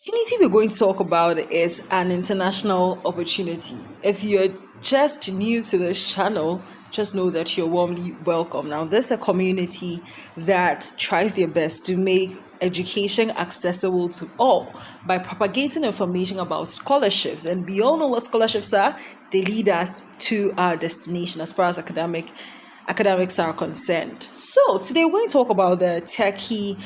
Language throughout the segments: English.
Opportunity we're going to talk about is an international opportunity. If you're just new to this channel, just know that you're warmly welcome. Now, this is a community that tries their best to make education accessible to all by propagating information about scholarships. And we all know what scholarships are. They lead us to our destination as far as academics are concerned. So today we're going to talk about the Turkey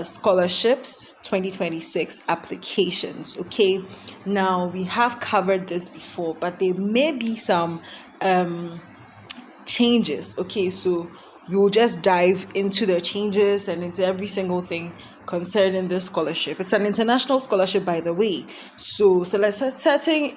scholarships 2026 applications. Okay, now we have covered this before, but there may be some changes. Okay, so we will just dive into the changes and into every single thing concerning this scholarship. It's an international scholarship, by the way, so certain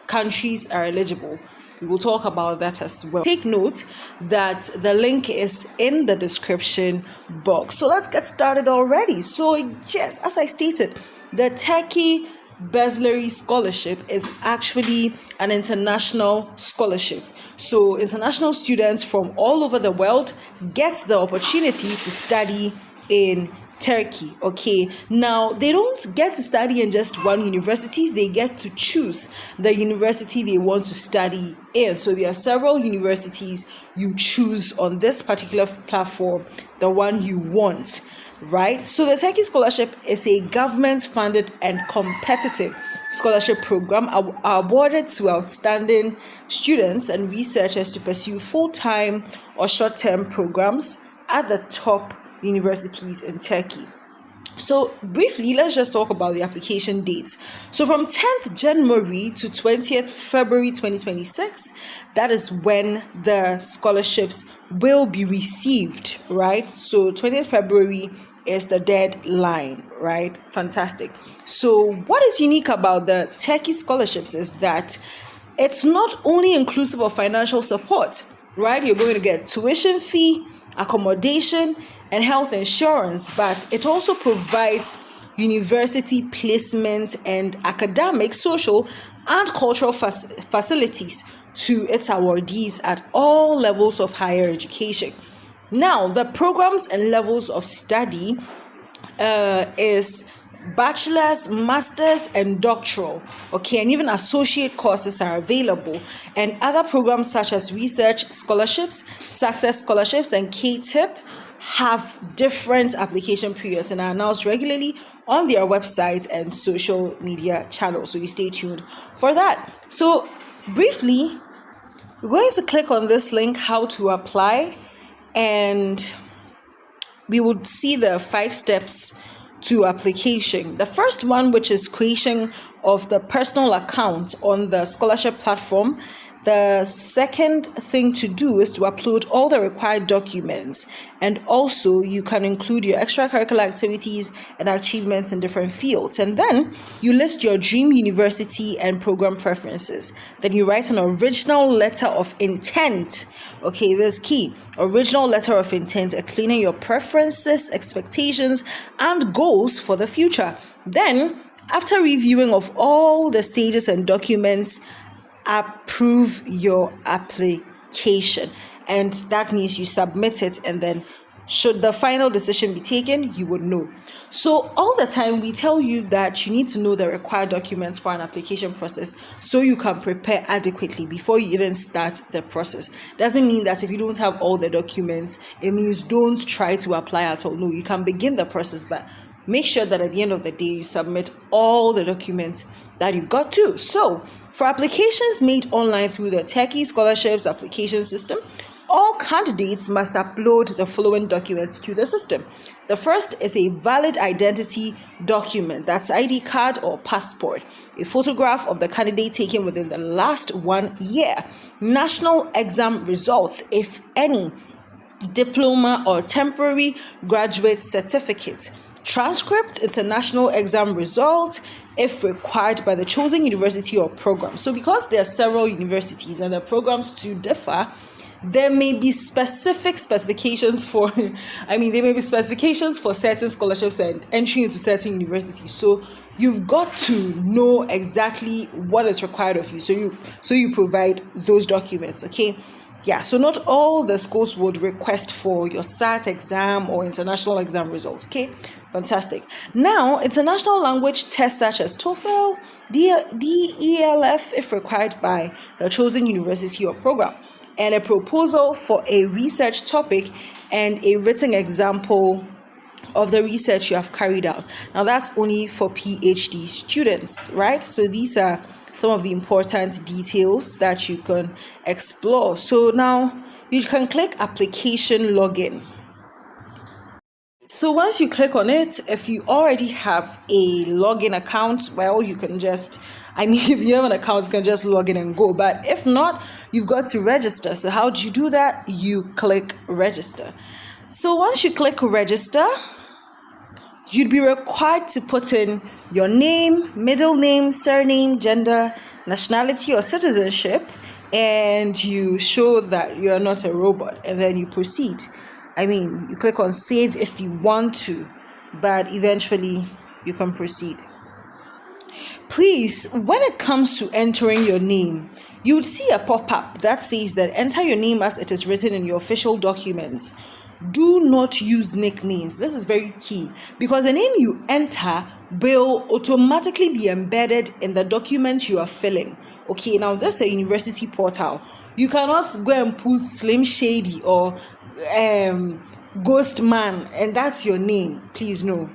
countries are eligible. We will talk about that as well. Take note that the link is in the description box. So let's get started already. So yes, as I stated, the Turkey BURSLARI scholarship is actually an international scholarship. So international students from all over the world get the opportunity to study in Turkey. Okay, now they don't get to study in just one university, they get to choose the university they want to study in. So there are several universities you choose on this particular platform, the one you want, right? So the Turkey scholarship is a government funded and competitive scholarship program awarded to outstanding students and researchers to pursue full-time or short-term programs at the top universities in Turkey. So briefly, let's just talk about the application dates. So from 10th January to 20th February 2026, that is when the scholarships will be received, right? So 20th February is the deadline, right? Fantastic. So what is unique about the Turkey scholarships is that it's not only inclusive of financial support, right? You're going to get tuition fee, accommodation, and health insurance, but it also provides university placement and academic, social, and cultural facilities to its awardees at all levels of higher education. Now, the programs and levels of study is bachelor's, master's, and doctoral. Okay, and even associate courses are available, and other programs such as research scholarships, success scholarships, and K-tip have different application periods and are announced regularly on their website and social media channels, so you stay tuned for that. So briefly, we're going to click on this link, how to apply, and we would see the 5 steps to application. The first one, which is creation of the personal account on the scholarship platform. The second thing to do is to upload all the required documents, and also you can include your extracurricular activities and achievements in different fields. And then you list your dream university and program preferences. Then you write an original letter of intent. Okay, this is key. Original letter of intent explaining your preferences, expectations, and goals for the future. Then, after reviewing of all the stages and documents, approve your application, and that means you submit it, and then should the final decision be taken, you would know. So all the time we tell you that you need to know the required documents for an application process so you can prepare adequately before you even start the process. Doesn't mean that if you don't have all the documents, it means don't try to apply at all. No, you can begin the process, but make sure that at the end of the day you submit all the documents that you've got to. So for applications made online through the Turkey scholarships application system, all candidates must upload the following documents to the system. The first is a valid identity document, that's ID card or passport, a photograph of the candidate taken within the last 1 year, national exam results, if any, diploma or temporary graduate certificate, transcript, international exam result, if required by the chosen university or program. So because there are several universities and the programs to differ, there may be specifications for certain scholarships and entry into certain universities. So you've got to know exactly what is required of you. So you provide those documents. Okay. Yeah, so not all the schools would request for your SAT exam or international exam results. Okay, fantastic. Now, international language tests such as TOEFL, DELF, if required by the chosen university or program, and a proposal for a research topic and a written example of the research you have carried out. Now, that's only for PhD students, right? So these are some of the important details that you can explore. So now you can click application login. So once you click on it, if you already have a login account, well, you can just, if you have an account, you can just log in and go. But if not, you've got to register. So how do you do that? You click register. So once you click register, you'd be required to put in your name, middle name, surname, gender, nationality, or citizenship, and you show that you're not a robot, and then you proceed. You click on save if you want to, but eventually you can proceed. Please, when it comes to entering your name, you would see a pop-up that says that enter your name as it is written in your official documents. Do not use nicknames. This is very key because the name you enter will automatically be embedded in the document you are filling. Okay, now this is a university portal. You cannot go and put Slim Shady or Ghost Man and that's your name. Please, no.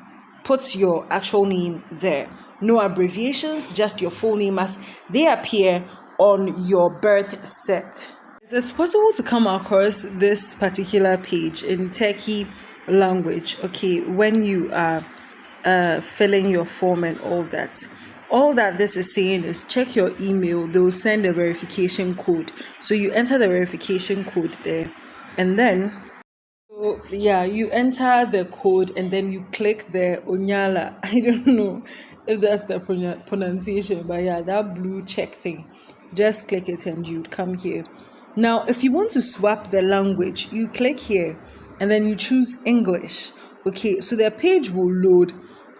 Put your actual name there. No abbreviations, just your full name as they appear on your birth cert. It's possible to come across this particular page in Turkey language, okay, when you are filling your form and all that. All that this is saying is check your email. They will send a verification code. So you enter the verification code there, and then you enter the code and then you click the Onyala. I don't know if that's the pronunciation, but yeah, that blue check thing. Just click it and you'd come here. Now, if you want to swap the language, you click here and then you choose English. Okay, so the page will load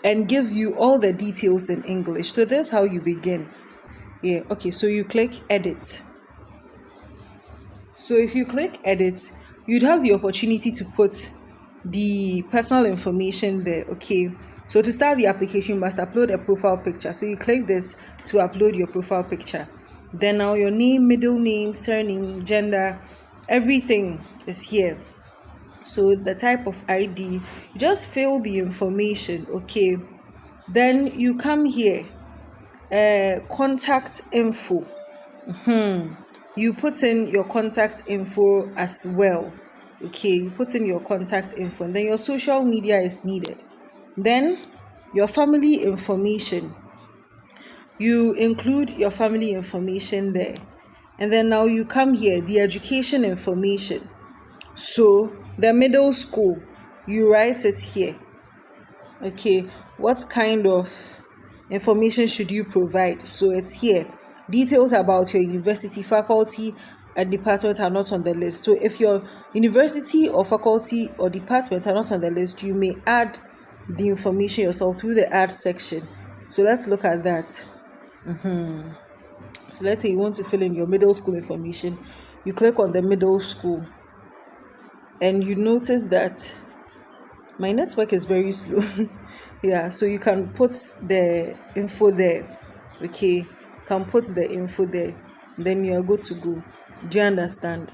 and give you all the details in English. So that's how you begin. Yeah, okay, so you click edit. So if you click edit, you'd have the opportunity to put the personal information there. Okay, so to start the application, you must upload a profile picture. So you click this to upload your profile picture. Then now your name, middle name, surname, gender, everything is here. So the type of ID, you just fill the information, okay? Then you come here, contact info. You put in your contact info as well, okay? You put in your contact info, and then your social media is needed. Then your family information. You include your family information there. And then now you come here, the education information. So the middle school, you write it here. Okay, what kind of information should you provide? So it's here. Details about your university, faculty, and department are not on the list. So if your university or faculty or department are not on the list, you may add the information yourself through the add section. So let's look at that. So let's say you want to fill in your middle school information. You click on the middle school and you notice that my network is very slow. Yeah, so you can put the info there. Okay, you can put the info there, then you are good to go. Do you understand?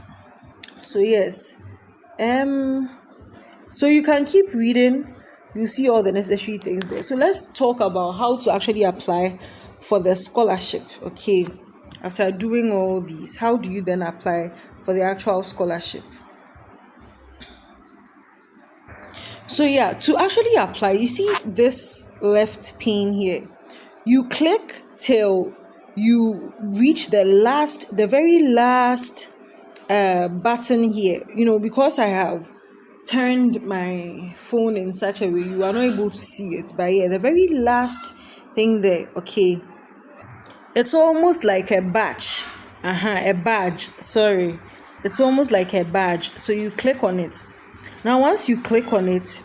So yes, so you can keep reading. You see all the necessary things there. So let's talk about how to actually apply for the scholarship. Okay, after doing all these, how do you then apply for the actual scholarship? So yeah, to actually apply, you see this left pane here. You click till you reach the very last button here. Because I have turned my phone in such a way you are not able to see it, but yeah, the very last thing there. Okay, it's almost like a badge. Sorry, it's almost like a badge. So you click on it. Now once you click on it,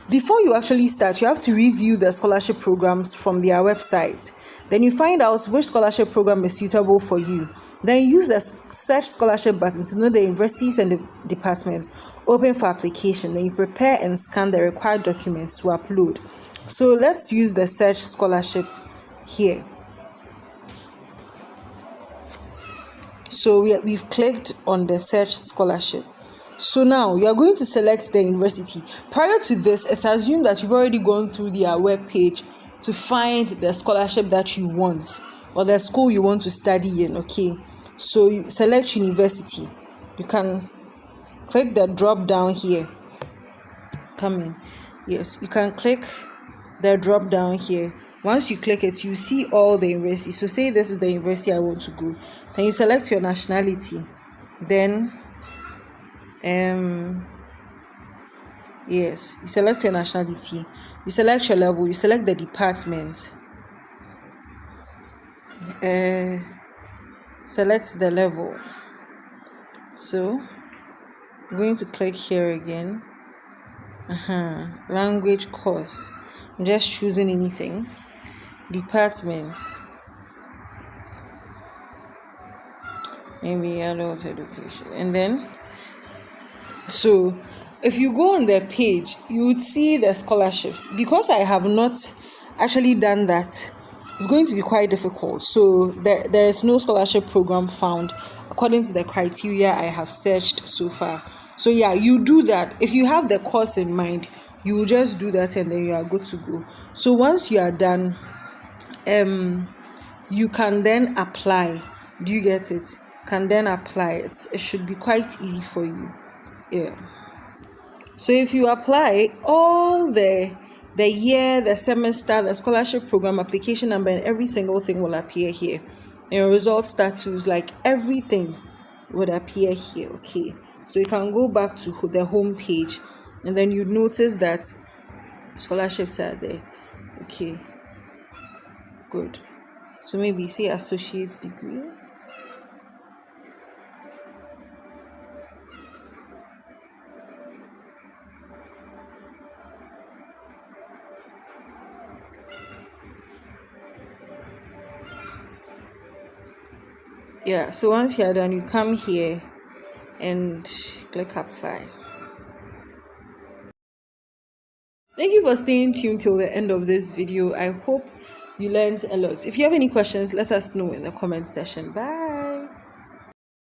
before you actually start, you have to review the scholarship programs from their website. Then you find out which scholarship program is suitable for you. Then you use the search scholarship button to know the universities and the departments open for application. Then you prepare and scan the required documents to upload. So let's use the search scholarship here. So we've clicked on the search scholarship. So now you are going to select the university. Prior to this, it's assumed that you've already gone through their web page to find the scholarship that you want or the school you want to study in. Okay, so you select university. You can click the drop down here. Come in. Yes, you can click the drop down here. Once you click it, you see all the universities. So say this is the university I want to go. Then you select your nationality. Then yes, you select your nationality, you select your level, you select the department, select the level. So I'm going to click here again. Language course, I'm just choosing anything. Department, maybe adult education. And then so if you go on their page, you would see the scholarships. Because I have not actually done that, it's going to be quite difficult. So there is no scholarship program found according to the criteria I have searched so far. So yeah, you do that. If you have the course in mind, you will just do that and then you are good to go. So once you are done, you can then apply. Do you get it? Can then apply. It should be quite easy for you. Yeah. So if you apply, all the year, the semester, the scholarship program, application number, and every single thing will appear here. Your result status, like everything would appear here. Okay. So you can go back to the home page and then you notice that scholarships are there. Okay. Good. So maybe say associate degree. Yeah, so once you're done, you come here and click apply. Thank you for staying tuned till the end of this video. I hope you learned a lot. If you have any questions, let us know in the comment section. Bye.